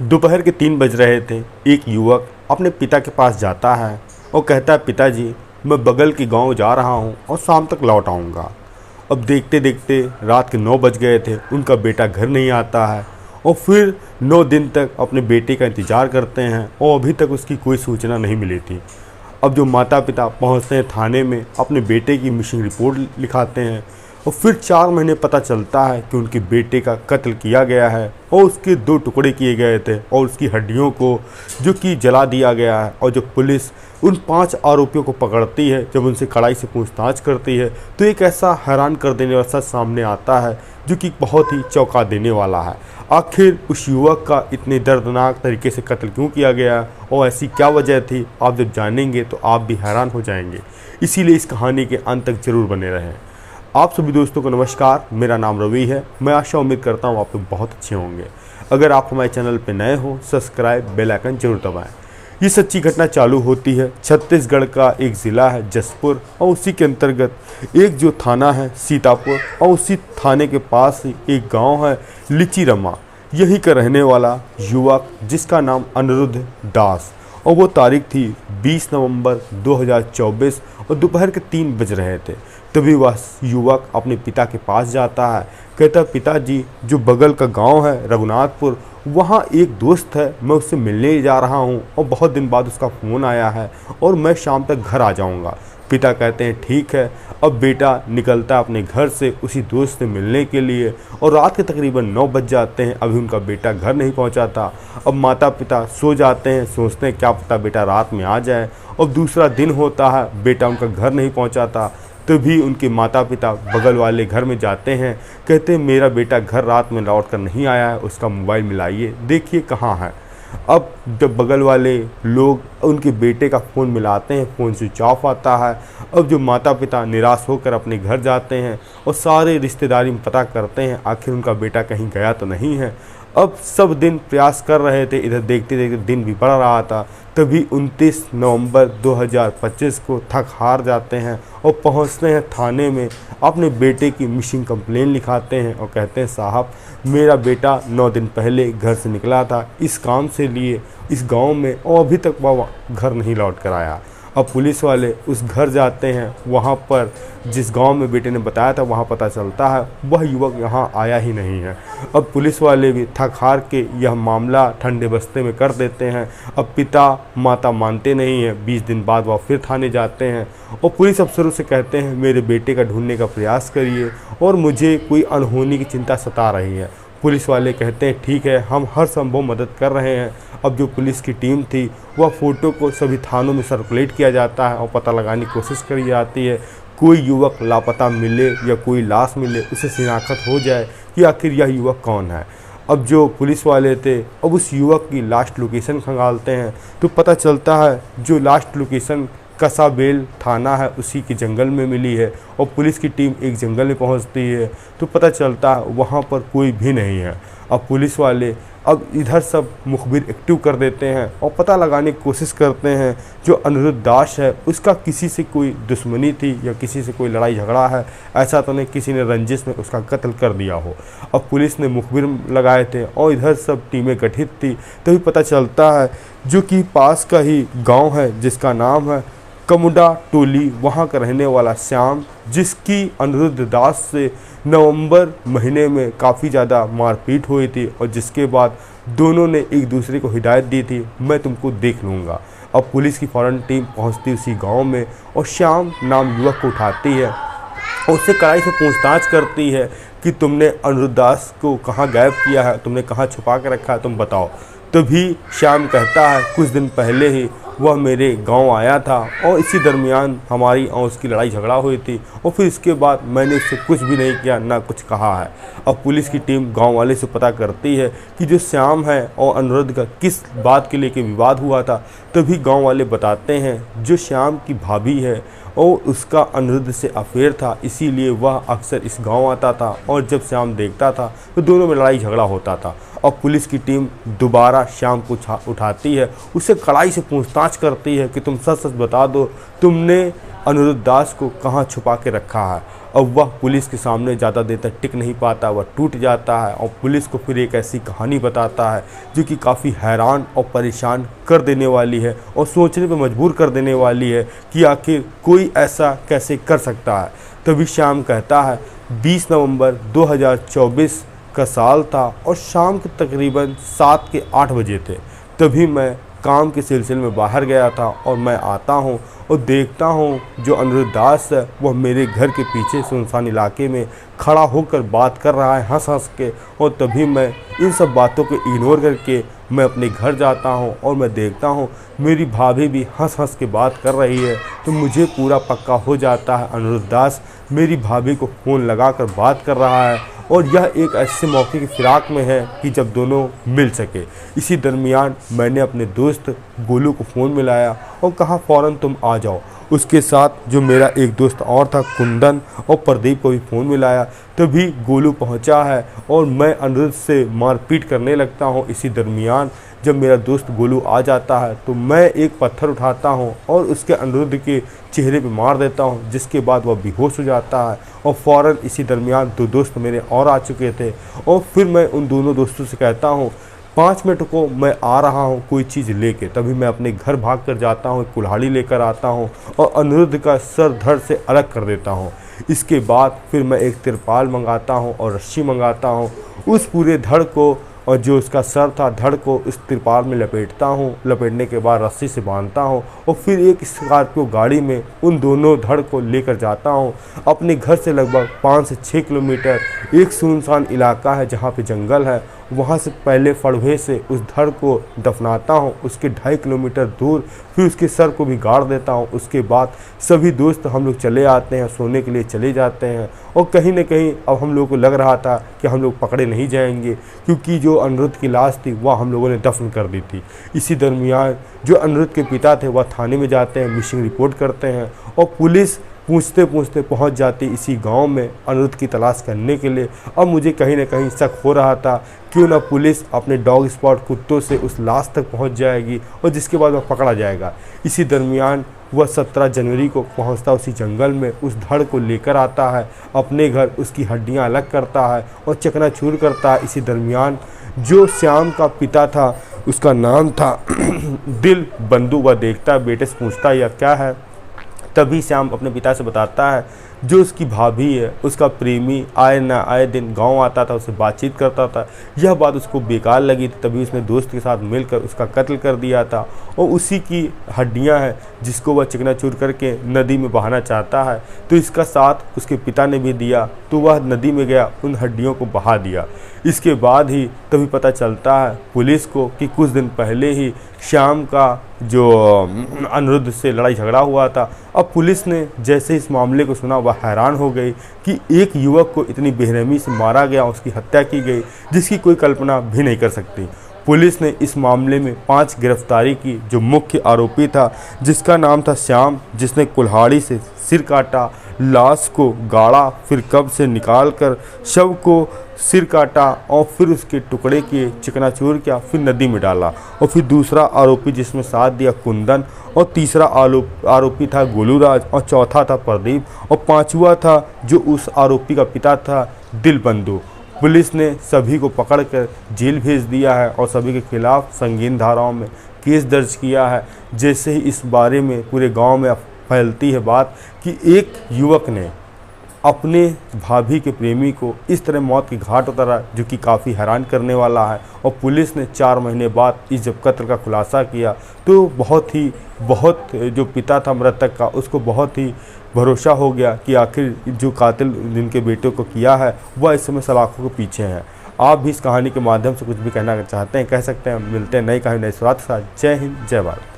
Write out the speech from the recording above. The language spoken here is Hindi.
दोपहर के 3 बज रहे थे। एक युवक अपने पिता के पास जाता है और कहता है, पिताजी मैं बगल के गांव जा रहा हूं और शाम तक लौट आऊँगा। अब देखते देखते रात के 9 बज गए थे। उनका बेटा घर नहीं आता है और फिर 9 दिन तक अपने बेटे का इंतज़ार करते हैं और अभी तक उसकी कोई सूचना नहीं मिली थी। अब जो माता पिता पहुंचते हैं थाने में, अपने बेटे की मिसिंग रिपोर्ट लिखाते हैं और फिर 4 महीने पता चलता है कि उनके बेटे का कत्ल किया गया है और उसके 2 टुकड़े किए गए थे और उसकी हड्डियों को जो कि जला दिया गया है। और जब पुलिस उन 5 आरोपियों को पकड़ती है, जब उनसे कड़ाई से पूछताछ करती है, तो एक ऐसा हैरान कर देने वाला सच सामने आता है जो कि बहुत ही चौंका देने वाला है। आखिर उस युवक का इतने दर्दनाक तरीके से कत्ल क्यों किया गया और ऐसी क्या वजह थी, आप जब जानेंगे तो आप भी हैरान हो जाएंगे। इसीलिए इस कहानी के अंत तक जरूर बने रहें। आप सभी दोस्तों को नमस्कार, मेरा नाम रवि है। मैं आशा उम्मीद करता हूँ आप लोग बहुत अच्छे होंगे। अगर आप हमारे चैनल पर नए हो, सब्सक्राइब, बेल आइकन जरूर दबाएं। ये सच्ची घटना चालू होती है छत्तीसगढ़ का एक ज़िला है जसपुर और उसी के अंतर्गत एक जो थाना है सीतापुर और उसी थाने के पास ही एक गांव है लिचिरमा। यहीं का रहने वाला युवक जिसका नाम अनिरुद्ध दास और वो तारीख थी 20 नवंबर 2024 और दोपहर के 3 बज रहे थे। तभी वह युवक अपने पिता के पास जाता है। कहता, पिताजी जो बगल का गांव है रघुनाथपुर, वहाँ एक दोस्त है, मैं उससे मिलने जा रहा हूँ और बहुत दिन बाद उसका फ़ोन आया है और मैं शाम तक घर आ जाऊँगा। पिता कहते हैं ठीक है। अब बेटा निकलता है अपने घर से उसी दोस्त से मिलने के लिए और रात के तकरीबन 9 बज जाते हैं। अभी उनका बेटा घर नहीं पहुंचा था। अब माता पिता सो जाते हैं, सोचते हैं क्या पता बेटा रात में आ जाए। और दूसरा दिन होता है, बेटा उनका घर नहीं पहुंचा था। तभी उनके माता पिता बगल वाले घर में जाते हैं। कहते हैं मेरा बेटा घर रात में लौट कर नहीं आया है, उसका मोबाइल मिलाइए, देखिए कहाँ है। अब जब बगल वाले लोग उनके बेटे का फ़ोन मिलाते हैं, फ़ोन स्विच ऑफ आता है। अब जो माता पिता निराश होकर अपने घर जाते हैं और सारे रिश्तेदारी में पता करते हैं आखिर उनका बेटा कहीं गया तो नहीं है। अब सब दिन प्रयास कर रहे थे, इधर देखते देखते दिन भी बढ़ रहा था। तभी 29 नवंबर 2025 को थक हार जाते हैं और पहुंचते हैं थाने में, अपने बेटे की मिसिंग कंप्लेन लिखाते हैं और कहते हैं साहब मेरा बेटा 9 दिन पहले घर से निकला था इस काम से लिए इस गांव में और अभी तक वह घर नहीं लौट कर आया। अब पुलिस वाले उस घर जाते हैं, वहाँ पर जिस गांव में बेटे ने बताया था वहाँ पता चलता है वह युवक यहाँ आया ही नहीं है। अब पुलिस वाले भी थक हार के यह मामला ठंडे बस्ते में कर देते हैं। अब पिता माता मानते नहीं हैं। 20 दिन बाद वह फिर थाने जाते हैं और पुलिस अफसरों से कहते हैं मेरे बेटे का ढूंढने का प्रयास करिए और मुझे कोई अनहोनी की चिंता सता रही है। पुलिस वाले कहते हैं ठीक है, हम हर संभव मदद कर रहे हैं। अब जो पुलिस की टीम थी वह फ़ोटो को सभी थानों में सर्कुलेट किया जाता है और पता लगाने की कोशिश करी जाती है कोई युवक लापता मिले या कोई लाश मिले, उसे शिनाख्त हो जाए कि आखिर यह युवक कौन है। अब जो पुलिस वाले थे अब उस युवक की लास्ट लोकेशन खंगालते हैं तो पता चलता है जो लास्ट लोकेशन कसाबेल थाना है उसी के जंगल में मिली है। और पुलिस की टीम एक जंगल में पहुंचती है तो पता चलता है वहां पर कोई भी नहीं है। अब पुलिस वाले अब इधर सब मुखबिर एक्टिव कर देते हैं और पता लगाने की कोशिश करते हैं जो अनिरुद्ध दास है उसका किसी से कोई दुश्मनी थी या किसी से कोई लड़ाई झगड़ा है, ऐसा तो नहीं किसी ने रंजिश में उसका कत्ल कर दिया हो। अब पुलिस ने मुखबिर लगाए थे और इधर सब टीमें गठित थी। तभी पता चलता है जो कि पास का ही गाँव है जिसका नाम है कमुडा टोली, वहाँ का रहने वाला श्याम, जिसकी अनिरुद्ध दास से नवंबर महीने में काफ़ी ज़्यादा मारपीट हुई थी और जिसके बाद दोनों ने एक दूसरे को हिदायत दी थी मैं तुमको देख लूँगा। अब पुलिस की फ़ौरन टीम पहुँचती उसी गांव में और श्याम नाम युवक को उठाती है और उससे कड़ाई से पूछताछ करती है कि तुमने अनिरुद्ध दास को कहाँ गायब किया है, तुमने कहाँ छुपा के रखा है, तुम बताओ। तभी श्याम कहता है कुछ दिन पहले ही वह मेरे गांव आया था और इसी दरमियान हमारी और उसकी लड़ाई झगड़ा हुई थी और फिर इसके बाद मैंने उससे कुछ भी नहीं किया, ना कुछ कहा है। अब पुलिस की टीम गांव वाले से पता करती है कि जो श्याम है और अनिरुद्ध का किस बात के लेके विवाद हुआ था। तभी गांव वाले बताते हैं जो श्याम की भाभी है और उसका अनिरुद्ध से अफेयर था, इसीलिए वह अक्सर इस गांव आता था और जब श्याम देखता था तो दोनों में लड़ाई झगड़ा होता था। और पुलिस की टीम दोबारा श्याम को उठाती है, उससे कड़ाई से पूछताछ करती है कि तुम सच सच बता दो, तुमने अनिरुद्ध दास को कहाँ छुपा के रखा है। अब वह पुलिस के सामने ज़्यादा देर तक टिक नहीं पाता, वह टूट जाता है और पुलिस को फिर एक ऐसी कहानी बताता है जो कि काफ़ी हैरान और परेशान कर देने वाली है और सोचने पर मजबूर कर देने वाली है कि आखिर कोई ऐसा कैसे कर सकता है। तभी श्याम कहता है 20 नवंबर 2024 का साल था और शाम के तकरीबन 7 के 8 बजे थे। तभी मैं काम के सिलसिले में बाहर गया था और मैं आता हूँ और देखता हूँ जो अनिरुद्ध दास है वह मेरे घर के पीछे सुनसान इलाके में खड़ा होकर बात कर रहा है हंस हंस के। और तभी मैं इन सब बातों को इग्नोर करके मैं अपने घर जाता हूँ और मैं देखता हूँ मेरी भाभी भी हंस हंस के बात कर रही है। तो मुझे पूरा पक्का हो जाता है अनिरुद्ध दास मेरी भाभी को फ़ोन लगाकर बात कर रहा है और यह एक ऐसे मौके की फिराक में है कि जब दोनों मिल सके। इसी दरमियान मैंने अपने दोस्त गोलू को फ़ोन मिलाया और कहा फ़ौरन तुम आ जाओ। उसके साथ जो मेरा एक दोस्त और था कुंदन और प्रदीप को भी फ़ोन मिलाया। तभी गोलू पहुंचा है और मैं अनिरुद्ध से मारपीट करने लगता हूं। इसी दरमियान जब मेरा दोस्त गोलू आ जाता है तो मैं एक पत्थर उठाता हूं और उसके अनिरुद्ध के चेहरे पे मार देता हूं, जिसके बाद वह बेहोश हो जाता है। और फ़ौरन इसी दरमियान 2 दोस्त मेरे और आ चुके थे और फिर मैं उन दोनों दोस्तों से कहता हूं 5 मिनट को मैं आ रहा हूं कोई चीज़ लेके। तभी मैं अपने घर भाग कर जाता हूं, एक कुल्हाड़ी लेकर आता हूं और अनिरुद्ध का सर धड़ से अलग कर देता हूं। इसके बाद फिर मैं एक तिरपाल मंगाता हूं और रस्सी मंगाता हूं, उस पूरे धड़ को और जो उसका सर था धड़ को इस तिरपाल में लपेटता हूँ। लपेटने के बाद रस्सी से बांधता हूँ और फिर एक स्कॉर्पियो गाड़ी में उन दोनों धड़ को लेकर जाता हूँ अपने घर से लगभग 5 से 6 किलोमीटर एक सुनसान इलाका है जहाँ पे जंगल है। वहाँ से पहले फड़वे से उस धड़ को दफनाता हूँ, उसके 2.5 किलोमीटर दूर फिर उसके सर को भी गाड़ देता हूँ। उसके बाद सभी दोस्त हम लोग चले आते हैं, सोने के लिए चले जाते हैं। और कहीं न कहीं अब हम लोगों को लग रहा था कि हम लोग पकड़े नहीं जाएंगे क्योंकि जो अनिरुद्ध की लाश थी वह हम लोगों ने दफन कर दी थी। इसी दरमियान जो अनिरुद्ध के पिता थे वह थाने में जाते हैं, मिसिंग रिपोर्ट करते हैं और पुलिस पूछते पूछते पहुंच जाती इसी गांव में अनिरुद्ध की तलाश करने के लिए। अब मुझे कहीं ना कहीं शक हो रहा था क्यों ना पुलिस अपने डॉग स्पॉट कुत्तों से उस लाश तक पहुंच जाएगी और जिसके बाद वह पकड़ा जाएगा। इसी दरमियान वह 17 जनवरी को पहुंचता उसी जंगल में, उस धड़ को लेकर आता है अपने घर, उसकी हड्डियां अलग करता है और चकनाचूर करता है। इसी दरमियान जो श्याम का पिता था उसका नाम था दिल बंधु, वह देखता है बेटे से पूछता है यह क्या है। तभी श्याम अपने पिता से बताता है जो उसकी भाभी है उसका प्रेमी आए ना आए दिन गांव आता था, उससे बातचीत करता था। यह बात उसको बेकार लगी थी, तभी उसने दोस्त के साथ मिलकर उसका कत्ल कर दिया था और उसी की हड्डियां हैं जिसको वह चकनाचूर करके नदी में बहाना चाहता है। तो इसका साथ उसके पिता ने भी दिया, तो वह नदी में गया, उन हड्डियों को बहा दिया। इसके बाद ही तभी पता चलता है पुलिस को कि कुछ दिन पहले ही श्याम का जो अनिरुद्ध से लड़ाई झगड़ा हुआ था। अब पुलिस ने जैसे इस मामले को सुना वह हैरान हो गई कि एक युवक को इतनी बेरहमी से मारा गया, उसकी हत्या की गई जिसकी कोई कल्पना भी नहीं कर सकती। पुलिस ने इस मामले में 5 गिरफ्तारी की। जो मुख्य आरोपी था जिसका नाम था श्याम, जिसने कुल्हाड़ी से सिर काटा, लाश को गाड़ा, फिर कब्र से निकालकर शव को सिर काटा और फिर उसके टुकड़े किए, चकनाचूर किया, फिर नदी में डाला। और फिर दूसरा आरोपी जिसमें साथ दिया कुंदन, और तीसरा आरोपी था गोलू राज, और चौथा था प्रदीप, और 5वां था जो उस आरोपी का पिता था दिल बंधु। पुलिस ने सभी को पकड़कर जेल भेज दिया है और सभी के खिलाफ संगीन धाराओं में केस दर्ज किया है। जैसे ही इस बारे में पूरे गांव में फैलती है बात कि एक युवक ने अपने भाभी के प्रेमी को इस तरह मौत के घाट उतारा, जो कि काफ़ी हैरान करने वाला है। और पुलिस ने 4 महीने बाद इस जब कत्ल का खुलासा किया तो बहुत जो पिता था मृतक का उसको बहुत ही भरोसा हो गया कि आखिर जो कातिल जिनके बेटे को किया है वह इस समय सलाखों के पीछे हैं। आप भी इस कहानी के माध्यम से कुछ भी कहना चाहते हैं कह सकते हैं। मिलते हैं नई कहानी नई सुराग के साथ। जय हिंद, जय भारत।